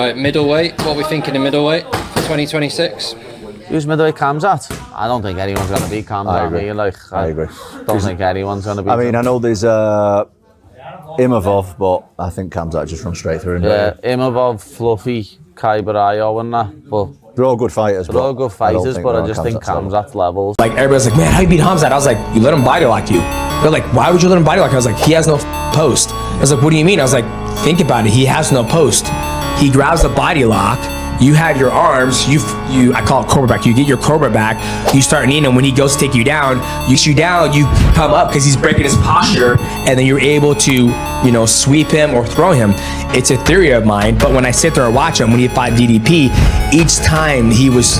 Right, middleweight. What are we thinking in middleweight for 2026? Who's middleweight? Khamzat? I don't think anyone's going to beat Khamzat. I agree. Don't think anyone's going to beat him. I mean, I know there's Imavov, but I think Khamzat just runs straight through him. Yeah, Imavov, Fluffy, Kybarayo and that. But they're all good fighters. They're all good fighters, but I just think Khamzat's levels. Like, everybody's like, man, how you beat Khamzat? I was like, you let him body lock you. They're like, why would you let him body lock? I was like, he has no post. I was like, what do you mean? I was like, think about it. He has no post. He grabs the body lock. You have your arms, I call it cobra back. You get your cobra back, you start kneeing him. When he goes to take you down, you come up because he's breaking his posture, and then you're able to, sweep him or throw him. It's a theory of mine, but when I sit there and watch him, when he fought DDP, each time he was,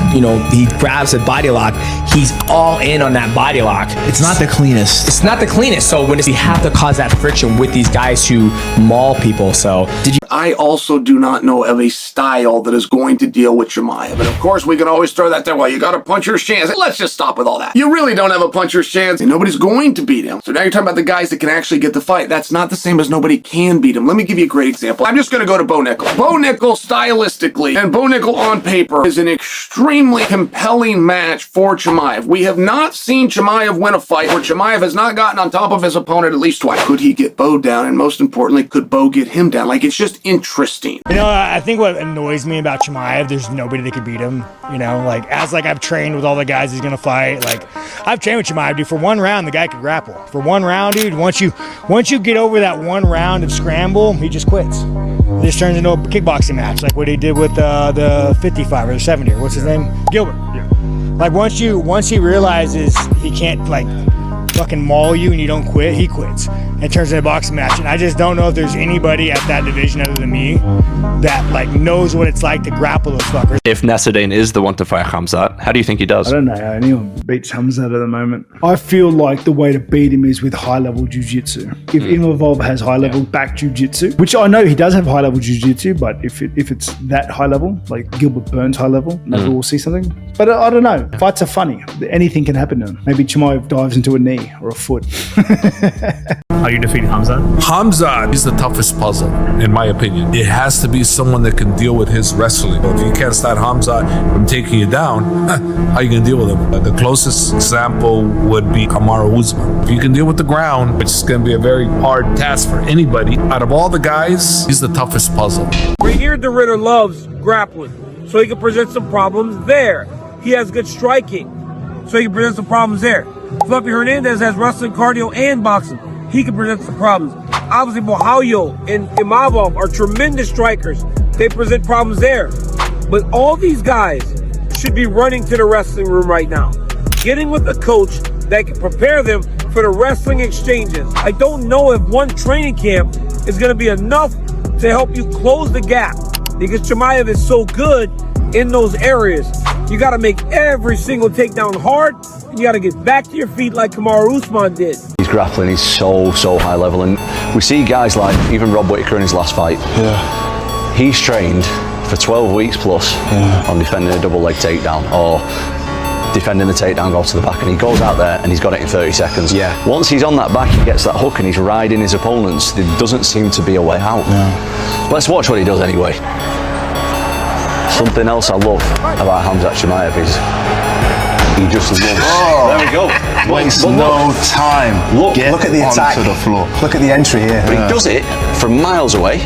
he grabs the body lock, he's all in on that body lock. It's not the cleanest. It's not the cleanest, so when we have to cause that friction with these guys who maul people, so. I also do not know of a style that is going to deal with Chimaev. And of course, we can always throw that there. Well, you got a puncher's chance. Let's just stop with all that. You really don't have a puncher's chance, and nobody's going to beat him. So now you're talking about the guys that can actually get the fight. That's not the same as nobody can beat him. Let me give you a great example. I'm just going to go to Bo Nickel. Bo Nickel stylistically and Bo Nickel on paper is an extremely compelling match for Chimaev. We have not seen Chimaev win a fight where Chimaev has not gotten on top of his opponent at least twice. Could he get Bo down? And most importantly, could Bo get him down? Like, it's just interesting. I think what annoys me about Chimaev, there's nobody that could beat him. I've trained with all the guys he's gonna fight. I've trained with Chimaev, dude. For one round, the guy could grapple. For one round, dude, once you get over that one round of scramble, he just quits. It just turns into a kickboxing match, like what he did with the 55 or the 70 or what's his name? Gilbert. Yeah. Once he realizes he can't fucking maul you and you don't quit, he quits. It turns into a boxing match, and I just don't know if there's anybody at that division other than me that knows what it's like to grapple those fuckers. If Nasruddin is the one to fight Khamzat, how do you think he does? I don't know how anyone beats Khamzat at the moment. I feel like the way to beat him is with high-level jiu-jitsu. If Imavov has high-level back jiu-jitsu, which I know he does have high-level jiu-jitsu, but if it's that high level, like Gilbert Burns high level, maybe we'll see something. But I don't know. Fights are funny. Anything can happen to him. Maybe Chimaev dives into a knee or a foot. How you defeat Khamzat? Khamzat is the toughest puzzle, in my opinion. It has to be someone that can deal with his wrestling. If you can't stop Khamzat from taking you down, how are you going to deal with him? The closest example would be Kamaru Usman. If you can deal with the ground, it's going to be a very hard task for anybody. Out of all the guys, he's the toughest puzzle. Right here, the Ritter loves grappling, so he can present some problems there. He has good striking, so he can present some problems there. Fluffy Hernandez has wrestling, cardio, and boxing. He can present some problems. Obviously, Mohayo and Imavov are tremendous strikers. They present problems there. But all these guys should be running to the wrestling room right now, getting with a coach that can prepare them for the wrestling exchanges. I don't know if one training camp is going to be enough to help you close the gap, because Chimaev is so good in those areas. You got to make every single takedown hard, and you got to get back to your feet like Kamaru Usman did. His grappling is so high level, and we see guys like even Rob Whittaker in his last fight. Yeah. He's trained for 12 weeks plus on defending a double leg takedown or defending the takedown, go to the back, and he goes out there and he's got it in 30 seconds. Yeah. Once he's on that back, he gets that hook and he's riding his opponents. There doesn't seem to be a way out. Yeah. Let's watch what he does anyway. Something else I love about Khamzat Chimaev is he just loves. Oh, there we go. Wastes no time. Look at the attack. To the floor. Look at the entry here. But he does it from miles away,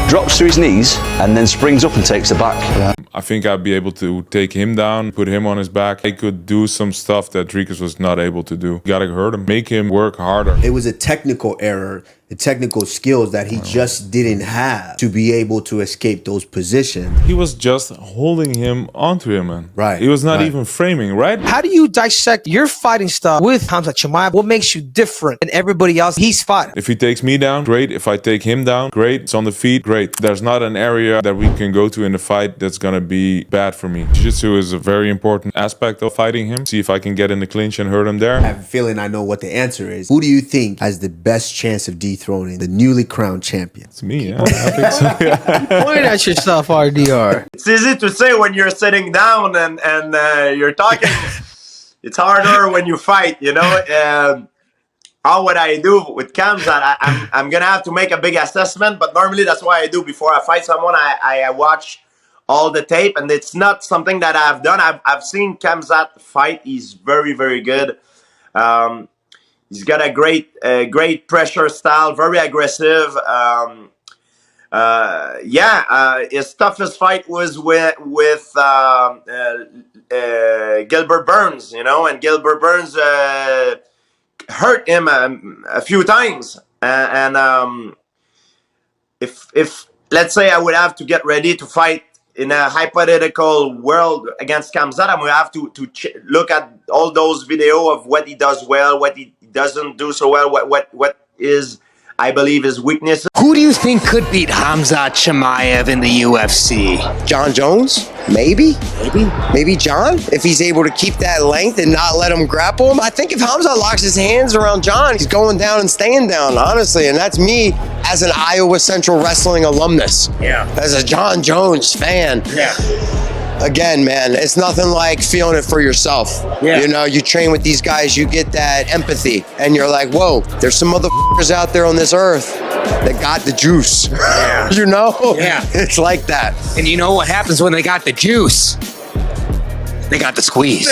drops to his knees, and then springs up and takes the back. Yeah. I think I'd be able to take him down, put him on his back. I could do some stuff that Dricus was not able to do. You gotta hurt him, make him work harder. It was a technical error, the technical skills that he just didn't have to be able to escape those positions. He was just holding him onto him, man. Right. He was not even framing, right? How do you dissect your fighting style with Khamzat Chimaev? What makes you different than everybody else he's fighting? If he takes me down, great. If I take him down, great. It's on the feet, great. There's not an area that we can go to in the fight that's gonna be bad for me. Jiu-jitsu is a very important aspect of fighting him. See if I can get in the clinch and hurt him there. I have a feeling I know what the answer is. Who do you think has the best chance of dethroning the newly crowned champion? It's me, yeah. I think so, yeah. Point at yourself, RDR. It's easy to say when you're sitting down and you're talking. It's harder when you fight, you know. how would I do with Khamzat? I'm gonna have to make a big assessment, but normally that's what I do before I fight someone. I watch all the tape, and it's not something that I've done. I've seen Khamzat fight. He's very, very good. He's got a great pressure style, very aggressive. His toughest fight was with Gilbert Burns, and Gilbert Burns hurt him a few times. If let's say I would have to get ready to fight in a hypothetical world against Khamzat, I'm gonna have to look at all those videos of what he does well, what he doesn't do so well, what is, I believe, his weakness. Who do you think could beat Khamzat Chimaev in the UFC? John Jones? Maybe John? If he's able to keep that length and not let him grapple him. I think if Khamzat locks his hands around John, he's going down and staying down, honestly. And that's me as an Iowa Central Wrestling alumnus. Yeah. As a John Jones fan. Yeah. Again, man, it's nothing like feeling it for yourself. Yeah. You train with these guys, you get that empathy, and you're like, whoa, there's some motherfuckers out there on this earth that got the juice. Yeah. Yeah. It's like that. And you know what happens when they got the juice? They got the squeeze.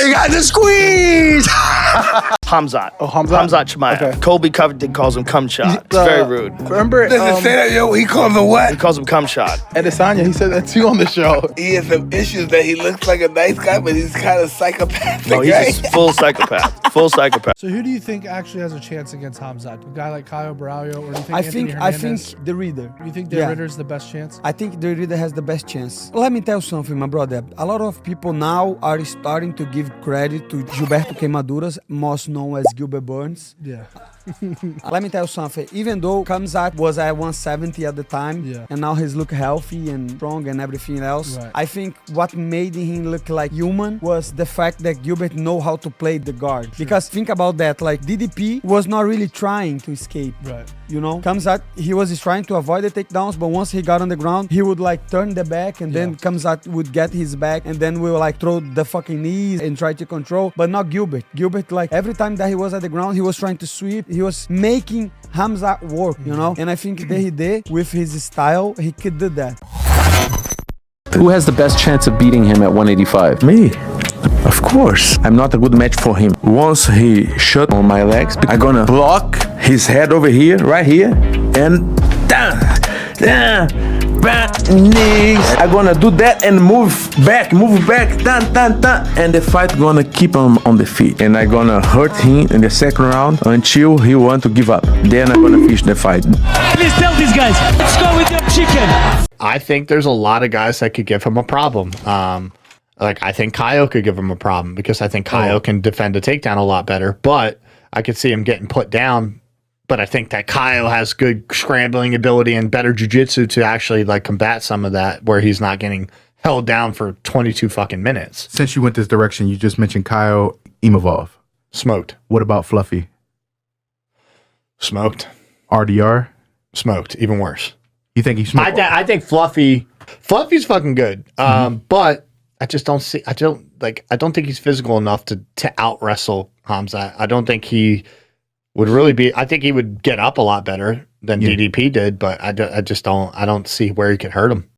Khamzat. Khamzat Chimaev. Okay. Colby Covington calls him cum shot. It's very rude. Remember? Does it say that, yo? He calls him what? He calls him cum shot. Adesanya, he said that too on the show. He has some issues that he looks like a nice guy, but he's kind of psychopathic. No, he's a full psychopath. Full psychopath. So who do you think actually has a chance against Khamzat? A guy like Caio Borralho, or do you think I Anthony think Hernandez? the Reader. You think the Ritter's the best chance? I think the Reader has the best chance. Let me tell you something, my brother. A lot of people now are starting to give credit to Gilberto Queimaduras, most known as Gilbert Burns. Yeah. Let me tell you something. Even though Khamzat was at 170 at the time, and now he's look healthy and strong and everything else, I think what made him look like human was the fact that Gilbert know how to play the guard. Because think about that, like DDP was not really trying to escape. Right. Khamzat, he was trying to avoid the takedowns, but once he got on the ground, he would like turn the back, and then Khamzat would get his back, and then we would like throw the fucking knees and try to control, but not Gilbert. Gilbert, like every time that he was at the ground, he was trying to sweep, he was making Khamzat work, and I think that he did, with his style, he could do that. Who has the best chance of beating him at 185? Me. Of course. I'm not a good match for him. Once he shot on my legs, I'm gonna block his head over here, right here, and knees. I'm gonna do that and move back, and the fight gonna keep him on the feet. And I'm gonna hurt him in the second round until he want to give up. Then I'm gonna finish the fight. Please tell these guys, let's go with your chicken. I think there's a lot of guys that could give him a problem. I think Caio could give him a problem because I think Caio can defend a takedown a lot better, but I could see him getting put down. But I think that Caio has good scrambling ability and better jiu-jitsu to actually like combat some of that where he's not getting held down for 22 fucking minutes. Since you went this direction, you just mentioned Caio Imavov. Smoked. What about Fluffy? Smoked. RDR? Smoked. Even worse. You think he's smoked? I think Fluffy's fucking good. But I just don't see, I don't think he's physical enough to out wrestle Khamzat. I don't think he would really be, I think he would get up a lot better than DDP did, but I don't see where he could hurt him.